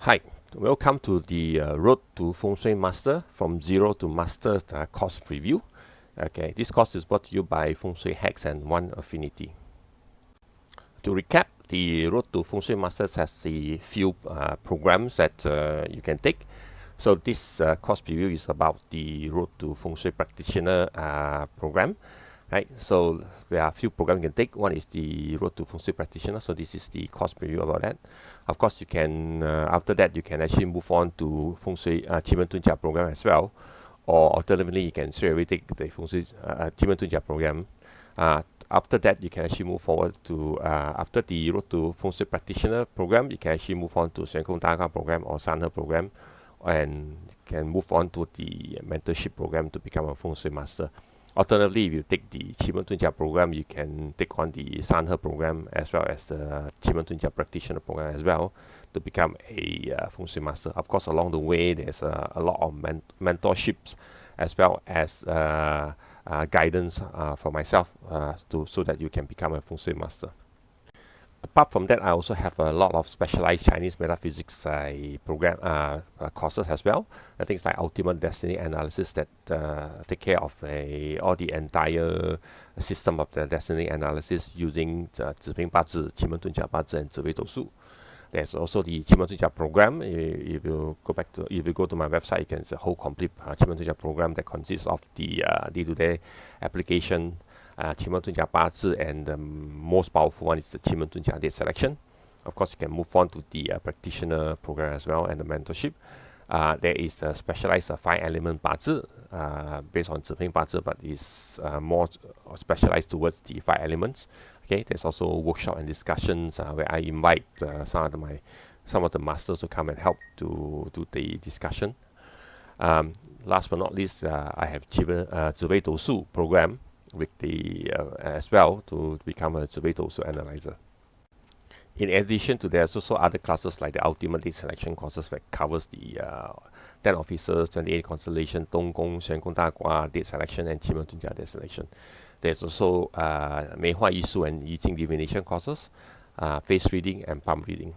Hi, welcome to the Road to Feng Shui Master from Zero to Master course preview. Okay, this course is brought to you by Feng Shui Hacks and One Affinity. To recap, the Road to Feng Shui Masters has a few programs that you can take. So this course preview is about the Road to Feng Shui Practitioner program. Right, so there are a few programs you can take. One is the Road to Feng Shui Practitioner. So this is the course preview about that. Of course, you can after that you can actually move on to Feng Shui Qi Men Tun Jia program as well, or alternatively you can straight away take the Feng Shui Qi Men Tun Jia program. After that, you can actually move forward to after the Road to Feng Shui Practitioner program, you can actually move on to Shen Kong Daga program or Sanhe program, and can move on to the mentorship program to become a Feng Shui master. Alternatively, if you take the Qi Men Tun Jia program, you can take on the Sanhe program as well as the Qi Men Tun Jia practitioner program as well to become a Feng Shui master. Of course, along the way, there's a lot of mentorships as well as guidance for myself so that you can become a Feng Shui master. Apart from that, I also have a lot of specialized Chinese metaphysics program courses as well. Things like Ultimate Destiny Analysis that take care of all the entire system of the destiny analysis using Ziping Bazi, Qi Men Tun Jia Bazi, and Ziwei Dou Su. There's also the Qi Men Tun Jia program. If you go to my website, you can see a whole complete Qi Men Tun Jia program that consists of the day-to-day application. Qi Men Tun Jia Bazi, and the most powerful one is the Qi Men Tun Jia date selection. Of course, you can move on to the practitioner program as well and the mentorship. There is a specialized 5-element Bazi based on Ziping Bazi, but is more specialized towards the 5 elements. Okay, there's also workshop and discussions where I invite some of the masters to come and help to do the discussion. Last but not least, I have Ziwei Dou Su program with the as well to become a Ziwei Dou Su analyzer. In addition to there's also other classes like the Ultimate Date Selection courses that covers the 10 officers, 28 constellation, Dong Gong, Shen Kong Da Gua date selection, and Qi Men Tun Jia date selection. There's also Mei Hua Yi Su and Yi Jing divination courses, face reading and palm reading.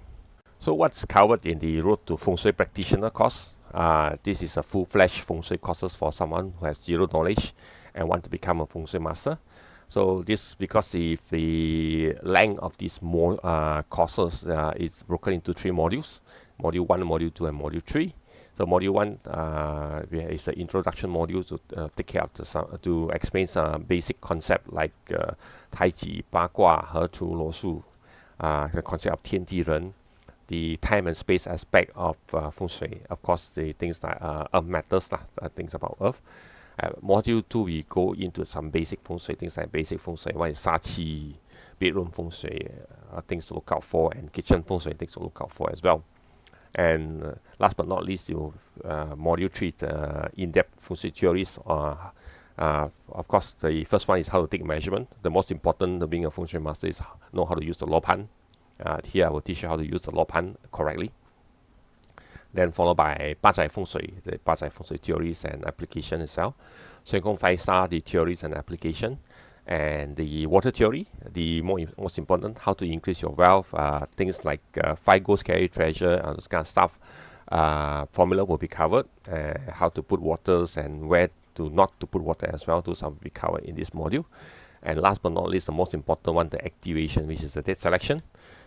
So what's covered in the Road to Feng Shui Practitioner course? This is a full-fledged Feng Shui courses for someone who has zero knowledge and want to become a Feng Shui master. So this because the length of these courses is broken into 3 modules: Module 1, Module 2, and Module 3. So Module 1 is an introduction module to take care of to explain some basic concept like Tai Chi, Ba Gua, He Tu, Luo Shu, the concept of Tian Di Ren, the time and space aspect of Feng Shui. Of course, the things like Earth matters, things about Earth. Module 2, we go into some basic Feng Shui, things like basic Feng Shui, what is Sha Qi, bedroom Feng Shui, things to look out for, and kitchen Feng Shui, things to look out for as well. And last but not least, Module 3, the in-depth Feng Shui theories. Of course, the first one is how to take measurement. The most important to being a Feng Shui master is know how to use the Lo Pan. Here I will teach you how to use the Lo Pan correctly. Then followed by Ba Zai Feng Shui, the Ba Zai Feng Shui theories and application itself. Shen Kong 5 Star, the theories and application. And the water theory, the most important, how to increase your wealth, things like 5 ghosts carry treasure, and those kind of stuff. Formula will be covered, how to put waters and where to not to put water as well, those will be covered in this module. And last but not least, the most important one, the activation, which is the date selection.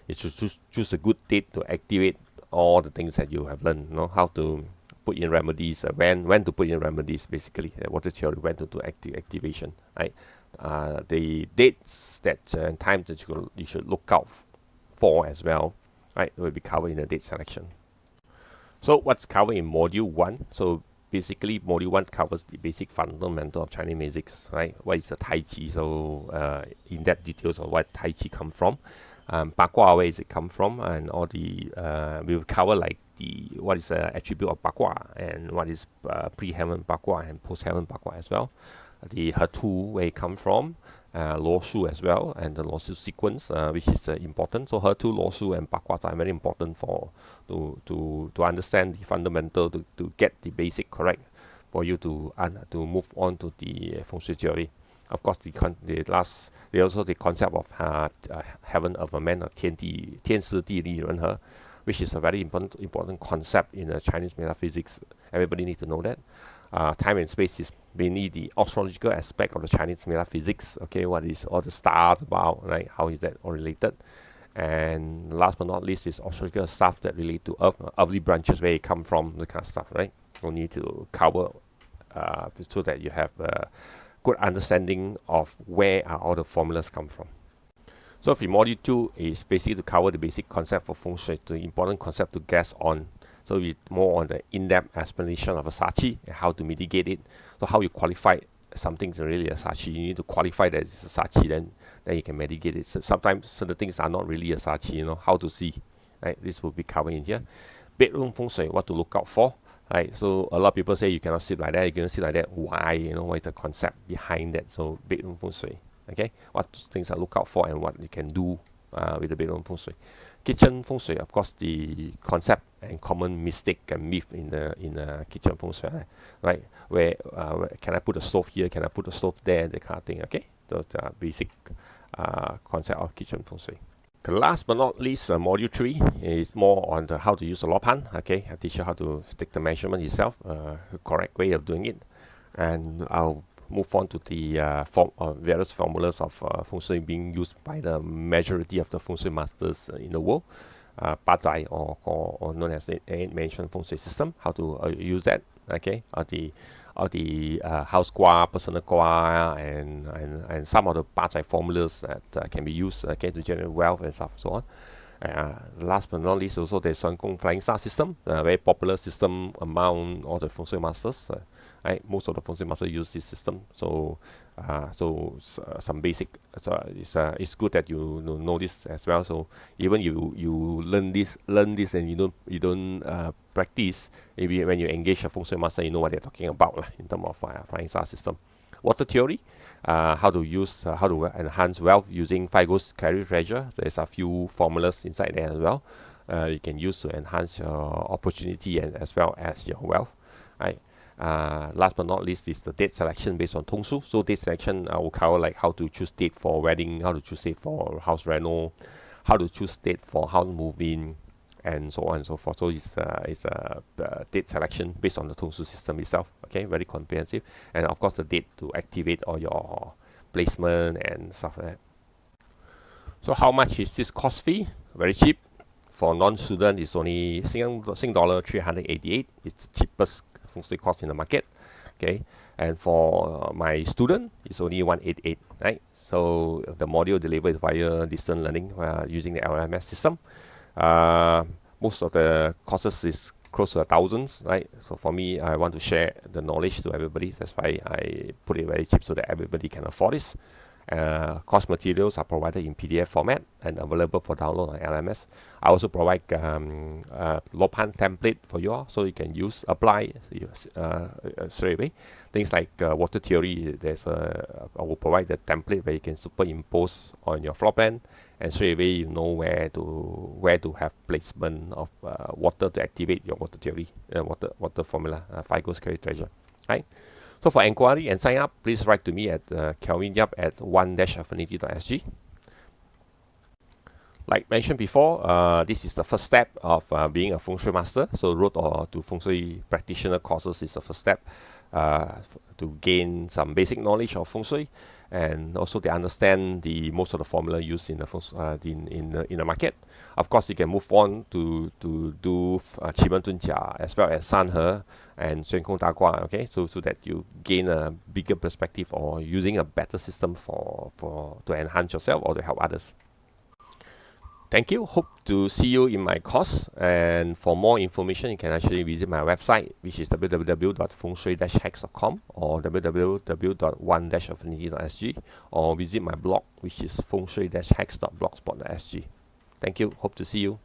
You should choose a good date to activate all the things that you have learned, how to put in remedies, when to put in remedies, basically, water theory, when to do activation, right? The dates and times that you should look out for as well, right, will be covered in the date selection. So what's covered in Module 1? So basically, Module 1 covers the basic fundamental of Chinese magics, right? What is the Tai Chi? So in-depth details of what Tai Chi come from. Ba Gua, where does it come from, and all the we will cover like what is the attribute of Ba Gua and what is pre-heaven Ba Gua and post-heaven Ba Gua as well. The He Tu, where it come from, Luo Shu as well, and the Luo Shu sequence, which is important. So He Tu, Luo Shu, and Ba Gua are very important to understand the fundamental to get the basic correct for you to move on to the Feng Shui theory. Of course, also the concept of heaven of a man, 天时地利人和, which is a very important concept in Chinese metaphysics. Everybody need to know that. Time and space is mainly the astrological aspect of the Chinese metaphysics. Okay, what is all the stars about, right? How is that all related? And last but not least is astrological stuff that relate to Earth, earthly branches, where it come from, the kind of stuff, right? You need to cover so that you have a good understanding of where are all the formulas come from. So for module 2 is basically to cover the basic concept for feng shui, the important concept to guess on. So it's more on the in-depth explanation of a sachi and how to mitigate it. So how you qualify something's really a sachi. You need to qualify that it's a sachi, then you can mitigate it. So sometimes certain things are not really a sachi, you know, how to see. Right? This will be covered in here. Bedroom feng shui, what to look out for. Right? So a lot of people say you cannot sit like that, you cannot sit like that. Why? You know, what is the concept behind that? So bedroom feng shui. Okay, what things I look out for and what you can do with the bedroom feng shui. Kitchen feng shui, of course, the concept and common mistake and myth in the kitchen feng shui, right? Where can I put a stove here? Can I put a stove there? The kind of thing. Okay, the basic concept of kitchen feng shui. Last but not least, module 3 is more on how to use a lopan. Okay, I teach you how to take the measurement yourself, the correct way of doing it, and I'll move on to the various formulas of feng shui being used by the majority of the feng shui masters in the world. Bazai or known as the 8-mentioned feng shui system, how to use that, okay, or the house gua, personal gua, and some of the Bazai formulas that can be used, okay, to generate wealth and stuff, so on. Last but not least, also the Sun Gong Flying Star system, a very popular system among all the feng shui masters. Right? Most of the feng shui masters use this system, so some basic. So it's good that you know this as well. So even you learn this and you don't practice, maybe when you engage a feng shui master, you know what they're talking about in terms of flying star system. Water theory, how to use, how to enhance wealth using 5 ghosts carry treasure. There's a few formulas inside there as well. You can use to enhance your opportunity and as well as your wealth, right? Last but not least is the date selection based on Tong Su. So date selection, I will cover like how to choose date for wedding, how to choose date for house reno, how to choose date for house moving, and so on and so forth. So it's date selection based on the Tong Su system itself. Okay, very comprehensive, and of course the date to activate all your placement and stuff like that. So how much is this cost fee? Very cheap. For non-student, it's only Sing dollar 388. It's the cheapest feng shui course in the market. Okay, and for my student, it's only 188. Right. So the module delivered is via distance learning using the LMS system. Most of the courses is close to thousands, right? So for me, I want to share the knowledge to everybody. That's why I put it very cheap so that everybody can afford this. Course materials are provided in PDF format and available for download on LMS. I also provide Lopan template for you all, so you can use, apply straight away. Things like water theory, I will provide the template where you can superimpose on your floor plan, and straight away you know where to have placement of water to activate your water theory, water formula, 5 ghosts carry treasure, right? So for inquiry and sign up, please write to me at Kelvin Yap at 1-affinity.sg. Like mentioned before, this is the first step of being a feng shui master. So road to feng shui practitioner courses is the first step to gain some basic knowledge of feng shui, and also to understand most of the formula used in the in the market. Of course, you can move on to do Qi Men Dun Jia as well as San He and Xuan Gong Da Gua. Okay, so that you gain a bigger perspective or using a better system to enhance yourself or to help others. Thank you. Hope to see you in my course. And for more information, you can actually visit my website, which is www.fengshui-hex.com or www.1-affinity.sg, or visit my blog, which is fengshui-hex.blogspot.sg. Thank you. Hope to see you.